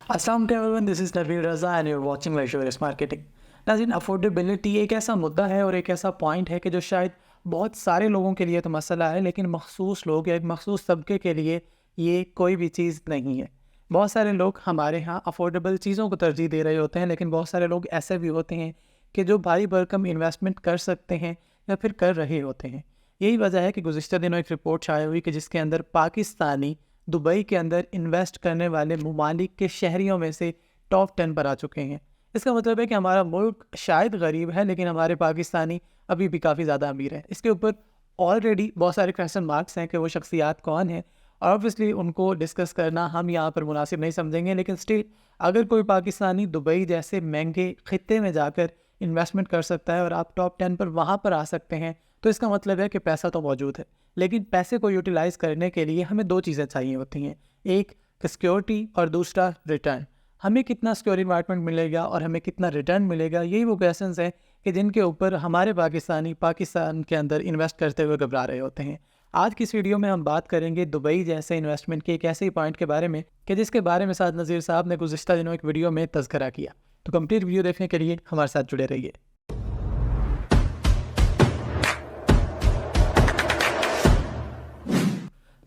अस्सलाम वालेकुम, this is Nabeel Raza and you are watching ledger marketing. नाज़रीन, अफोर्डेबिलिटी एक ऐसा मुद्दा है और एक ऐसा पॉइंट है कि जो शायद बहुत सारे लोगों के लिए तो मसला है, लेकिन मखसूस लोग या एक मखसूस तबके के लिए ये कोई भी चीज़ नहीं है। बहुत सारे लोग हमारे यहाँ अफोर्डेबल चीज़ों को तरजीह दे रहे होते हैं, लेकिन बहुत सारे लोग ऐसे भी होते हैं कि जो भारी भरकम इन्वेस्टमेंट कर सकते हैं या फिर कर रहे होते हैं। यही वजह है कि गुज़िश्ता दिनों एक रिपोर्ट शाया हुई कि जिसके अंदर पाकिस्तानी दुबई के अंदर इन्वेस्ट करने वाले ममालिक के शहरियों में से टॉप 10 पर आ चुके हैं। इसका मतलब है कि हमारा मुल्क शायद गरीब है, लेकिन हमारे पाकिस्तानी अभी भी काफ़ी ज़्यादा अमीर हैं। इसके ऊपर ऑलरेडी बहुत सारे क्वेश्चन मार्क्स हैं कि वो शख्सियात कौन हैं, और ऑब्वियसली उनको डिस्कस करना हम यहाँ पर मुनासिब नहीं समझेंगे, लेकिन स्टिल अगर कोई पाकिस्तानी दुबई जैसे महंगे खित्ते में जाकर इन्वेस्टमेंट कर सकता है और आप टॉप 10 पर वहाँ पर आ सकते हैं, तो इसका मतलब है कि पैसा तो मौजूद है। लेकिन पैसे को यूटिलाइज़ करने के लिए हमें दो चीज़ें चाहिए होती हैं, एक सिक्योरिटी और दूसरा रिटर्न। हमें कितना सिक्योर इन्वायरमेंट मिलेगा और हमें कितना रिटर्न मिलेगा, यही वो क्वेश्चंस हैं कि जिनके ऊपर हमारे पाकिस्तानी पाकिस्तान के अंदर इन्वेस्ट करते हुए घबरा रहे होते हैं। आज की इस वीडियो में हम बात करेंगे दुबई जैसे इन्वेस्टमेंट के एक ऐसे ही पॉइंट के बारे में कि जिसके बारे में साद नज़ीर साहब ने गुज़िश्ता दिनों एक वीडियो में तज़किरा किया। तो कंप्लीट वीडियो देखने के लिए हमारे साथ जुड़े रहिए।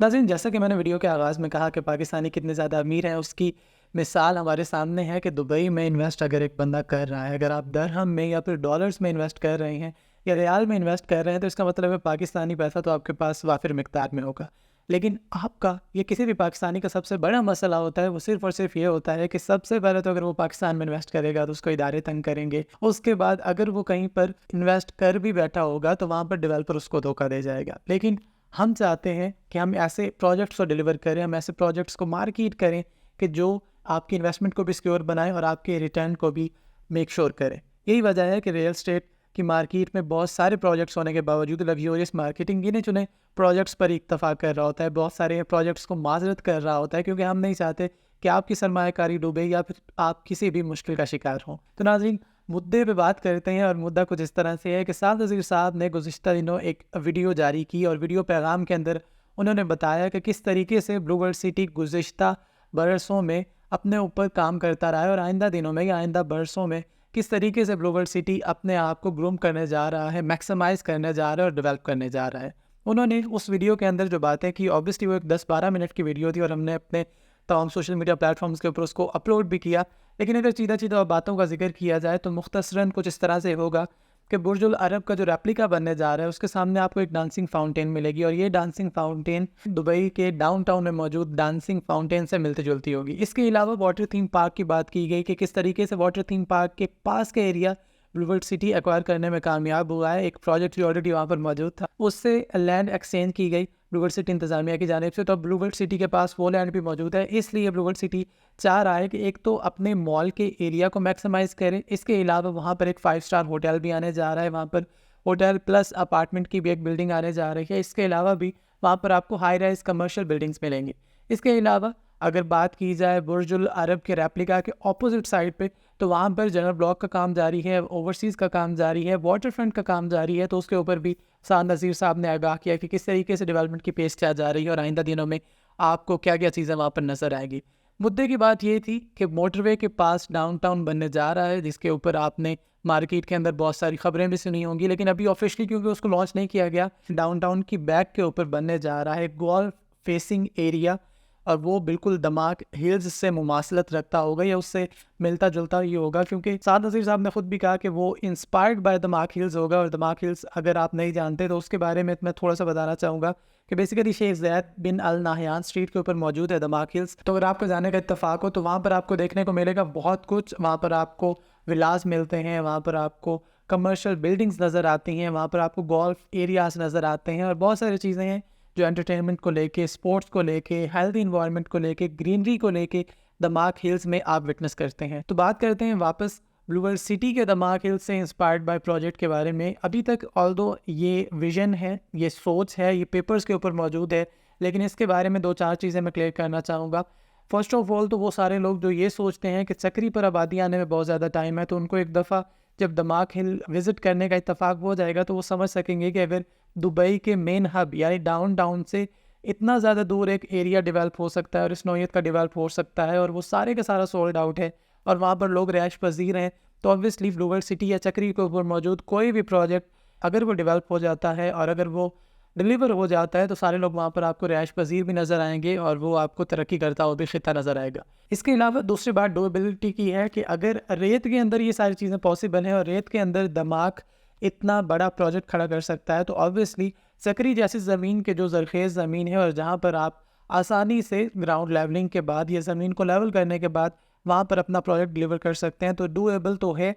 नाज़रीन, जैसा कि मैंने वीडियो के आगाज़ में कहा कि पाकिस्तानी कितने ज़्यादा अमीर हैं, उसकी मिसाल हमारे सामने है कि दुबई में इन्वेस्ट अगर एक बंदा कर रहा है, अगर आप दरहम में या फिर डॉलर्स में इन्वेस्ट कर रहे हैं या रियाल में इन्वेस्ट कर रहे हैं, तो इसका मतलब है पाकिस्तानी पैसा तो आपके पास वाफिर मिक़दार में होगा। लेकिन आपका या किसी भी पाकिस्तानी का सबसे बड़ा मसला होता है, वो सिर्फ़ और सिर्फ ये होता है कि सबसे पहले तो अगर वो पाकिस्तान में इन्वेस्ट करेगा तो उसको इदारे तंग करेंगे। उसके बाद अगर वो कहीं पर इन्वेस्ट कर भी बैठा होगा तो वहाँ पर डेवलपर उसको धोखा दे जाएगा। लेकिन हम चाहते हैं कि हम ऐसे प्रोजेक्ट्स को डिलीवर करें, हम ऐसे प्रोजेक्ट्स को मार्केट करें कि जो आपकी इन्वेस्टमेंट को भी सिक्योर बनाएं और आपके रिटर्न को भी मेक श्योर करें। यही वजह है कि रियल एस्टेट की मार्केट में बहुत सारे प्रोजेक्ट्स होने के बावजूद लग्जरियस मार्केटिंग गिने चुने प्रोजेक्ट्स पर इत्तफाक कर रहा होता है, बहुत सारे प्रोजेक्ट्स को माजरत कर रहा होता है, क्योंकि हम नहीं चाहते कि आपकी सरमायाकारी डूबे या फिर आप किसी भी मुश्किल का शिकार हों। तो नाज़रीन, मुद्दे पे बात करते हैं, और मुद्दा कुछ इस तरह से है कि साद नज़ीर साहब ने गुज़िश्ता दिनों एक वीडियो जारी की और वीडियो पैगाम के अंदर उन्होंने बताया कि किस तरीके से ब्लू वर्ल्ड सिटी गुज़िश्ता बरसों में अपने ऊपर काम करता रहा है और आइंदा दिनों में या आइंदा बरसों में किस तरीके से ब्लू वर्ल्ड सिटी अपने आप को ग्रूम करने जा रहा है, मैक्सिमाइज़ करने जा रहा है और डेवलप करने जा रहा है। उन्होंने उस वीडियो के अंदर जो बातें की, ऑब्वियसली वो एक 10-12 मिनट की वीडियो थी और हमने अपने तमाम सोशल मीडिया प्लेटफॉर्म्स के ऊपर उसको अपलोड भी किया। लेकिन अगर सीधा बातों का जिक्र किया जाए तो मुख्तसरन कुछ इस तरह से होगा कि बुर्जुल अरब का जो रेप्लिका बनने जा रहा है उसके सामने आपको एक डांसिंग फाउंटेन मिलेगी, और ये डांसिंग फाउंटेन दुबई के डाउनटाउन में मौजूद डांसिंग फाउंटेन से मिलती जुलती होगी। इसके अलावा वाटर थीम पार्क की बात की गई कि किस तरीके से वाटर थीम पार्क के पास के area blue world city acquire करने में कामयाब हुआ है। एक प्रोजेक्ट जो ऑलरेडी वहाँ पर मौजूद था, उससे लैंड एक्सचेंज की गई ब्लू वर्ल्ड सिटी इंतजामिया की जानिब से, तो अब ब्लू वर्ल्ड सिटी के पास वो लैंड भी मौजूद है। इसलिए ब्लू वर्ल्ड सिटी चाह रहा है कि एक तो अपने मॉल के एरिया को मैक्सिमाइज़ करें, इसके अलावा वहाँ पर एक 5 स्टार होटल भी आने जा रहा है, वहाँ पर होटल प्लस अपार्टमेंट की भी एक बिल्डिंग आने जा रही है। इसके अलावा भी वहाँ पर आपको हाई राइज कमर्शियल बिल्डिंग्स मिलेंगी। इसके अलावा अगर बात की जाए बुर्जुल अरब के रेप्लिका के ऑपोजिट साइड पे, तो वहाँ पर जनरल ब्लॉक का काम जारी है, ओवरसीज़ का काम जारी है, वाटर फ्रंट का काम जारी है। तो उसके ऊपर भी साद नज़ीर साहब ने आगाह किया कि किस तरीके से डेवलपमेंट की पेश क्या जा रही है और आइंदा दिनों में आपको क्या क्या चीज़ें वहाँ पर नज़र आएगी। मुद्दे की बात ये थी कि मोटरवे के पास डाउनटाउन बनने जा रहा है, जिसके ऊपर आपने मार्केट के अंदर बहुत सारी खबरें भी सुनी होंगी, लेकिन अभी ऑफिशियली क्योंकि उसको लॉन्च नहीं किया गया, डाउनटाउन की बैक के ऊपर बनने जा रहा है गोल्फ फेसिंग एरिया, और वो बिल्कुल दमाक हिल्स से मुमासलत रखता होगा या उससे मिलता जुलता ही होगा, क्योंकि साद नज़ीर साहब ने ख़ुद भी कहा कि वो इंस्पायर्ड बाय दमाक हिल्स होगा। और दमाक हिल्स अगर आप नहीं जानते तो उसके बारे में मैं थोड़ा सा बताना चाहूँगा कि बेसिकली शेख ज़ैद बिन अल नाहयान स्ट्रीट के ऊपर मौजूद है दमाक हिल्स। तो अगर आपको जाने का इत्तफाक हो तो वहाँ पर आपको देखने को मिलेगा बहुत कुछ। वहाँ पर आपको विलास मिलते हैं, वहाँ पर आपको कमर्शियल बिल्डिंग्स नज़र आती हैं, वहाँ पर आपको गोल्फ एरियाज़ नज़र आते हैं, और बहुत सारी चीज़ें हैं जो एंटरटेनमेंट को लेके, स्पोर्ट्स को लेके, हेल्दी इन्वायरमेंट को लेके, ग्रीनरी को लेके दमाक हिल्स में आप विटनेस करते हैं। तो बात करते हैं वापस ब्लू वर्ल्ड सिटी के दमाक हिल्स से इंस्पायर्ड बाय प्रोजेक्ट के बारे में। अभी तक ऑल्दो ये विजन है, ये सोच है, ये पेपर्स के ऊपर मौजूद है, लेकिन इसके बारे में 2-4 चीज़ें मैं क्लियर करना चाहूँगा। फर्स्ट ऑफ ऑल तो वो सारे लोग जो ये सोचते हैं कि चक्री पर आबादी आने में बहुत ज़्यादा टाइम है, तो उनको एक दफ़ा जब दमाक हिल विज़िट करने का इत्तफाक हो जाएगा तो वो समझ सकेंगे कि अगर दुबई के मेन हब यानी डाउनटाउन से اتنا زیادہ دور ایک ایریا ڈیولپ ہو سکتا ہے اور اس نوعیت کا ڈیولپ ہو سکتا ہے اور وہ سارے کا سارا سولڈ آؤٹ ہے اور وہاں پر لوگ رہائش پذیر ہیں، تو آبویسلی بلو ورلڈ سٹی یا چکری کے اوپر موجود کوئی بھی پروجیکٹ اگر وہ ڈیولپ ہو جاتا ہے اور اگر وہ ڈلیور ہو جاتا ہے تو سارے لوگ وہاں پر آپ کو رہائش پذیر بھی نظر آئیں گے اور وہ آپ کو ترقی کرتا ہوا بھی خطہ نظر آئے گا۔ اس کے علاوہ دوسری بات ڈویبلٹی کی ہے کہ اگر ریت کے اندر یہ ساری چیزیں پاسبل ہیں اور ریت کے اندر دماغ اتنا بڑا پروجیکٹ کھڑا کر سکتا ہے، تو آبویسلی چکری جیسی زمین کے جو زرخیز زمین ہے اور جہاں پر آپ آسانی سے گراؤنڈ لیولنگ کے بعد یا زمین کو لیول کرنے کے بعد وہاں پر اپنا پروجیکٹ ڈلیور کر سکتے ہیں، تو ڈویبل تو ہے۔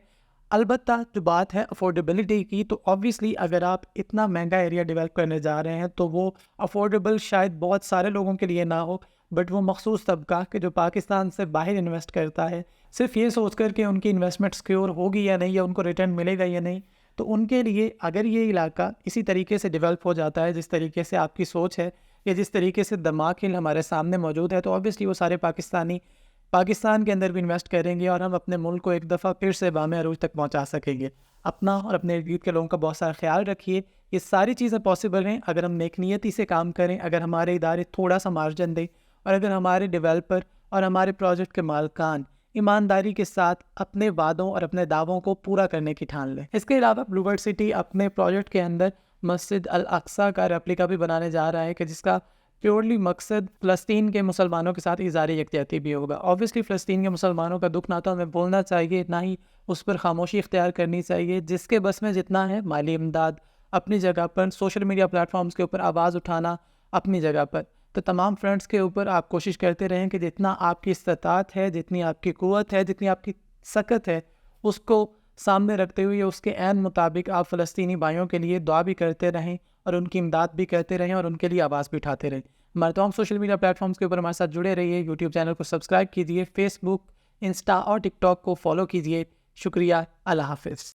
البتہ جو بات ہے افورڈیبلٹی کی، تو آبویسلی اگر آپ اتنا مہنگا ایریا ڈیولپ کرنے جا رہے ہیں تو وہ افورڈیبل شاید بہت سارے لوگوں کے لیے نہ ہو، بٹ وہ مخصوص طبقہ کہ جو پاکستان سے باہر انویسٹ کرتا ہے صرف یہ سوچ کر کہ ان کی انویسٹمنٹ سیکیور ہوگی یا نہیں یا ان کو ریٹرن ملے گا یا نہیں، تو ان کے لیے اگر یہ علاقہ اسی طریقے سے ڈیولپ ہو جاتا ہے جس طریقے سے آپ کی سوچ ہے یا جس طریقے سے دماغ ہمارے سامنے موجود ہے، تو آبویسلی وہ سارے پاکستانی پاکستان کے اندر بھی انویسٹ کریں گے اور ہم اپنے ملک کو ایک دفعہ پھر سے بام عروج تک پہنچا سکیں گے۔ اپنا اور اپنے ارد گرد کے لوگوں کا بہت سارا خیال رکھیے۔ یہ ساری چیزیں پاسبل ہیں اگر ہم نیک نیتی سے کام کریں، اگر ہمارے ادارے تھوڑا سا مارجن دیں اور اگر ہمارے ڈیولپر اور ہمارے پروجیکٹ کے مالکان ایمانداری کے ساتھ اپنے وعدوں اور اپنے دعووں کو پورا کرنے کی ٹھان لیں۔ اس کے علاوہ بلو ورلڈ سٹی اپنے پروجیکٹ کے اندر مسجد الاقصیٰ کا ریپلیکا بھی بنانے جا رہا ہے کہ جس کا پیورلی مقصد فلسطین کے مسلمانوں کے ساتھ اظہار یکجہتی بھی ہوگا۔ آبویسلی فلسطین کے مسلمانوں کا دکھ نہ تو ہمیں بولنا چاہیے، نہ ہی اس پر خاموشی اختیار کرنی چاہیے۔ جس کے بس میں جتنا ہے مالی امداد اپنی جگہ پر، سوشل میڈیا پلیٹ فارمز کے اوپر آواز اٹھانا اپنی جگہ پر، تو تمام فرنٹس کے اوپر آپ کوشش کرتے رہیں کہ جتنا آپ کی استطاعت ہے، جتنی آپ کی قوت ہے، جتنی آپ کی سکت ہے، اس کو سامنے رکھتے ہوئے اس کے عین مطابق آپ فلسطینی بھائیوں کے لیے دعا بھی کرتے رہیں اور ان کی امداد بھی کرتے رہیں اور ان کے لیے آواز بھی اٹھاتے رہیں۔ ہمارے تمام سوشل میڈیا پلیٹ فارمز کے اوپر ہمارے ساتھ جڑے رہیے، یوٹیوب چینل کو سبسکرائب کیجیے، فیس بک، انسٹا اور ٹک ٹاک کو فالو کیجیے۔ شکریہ، اللہ حافظ۔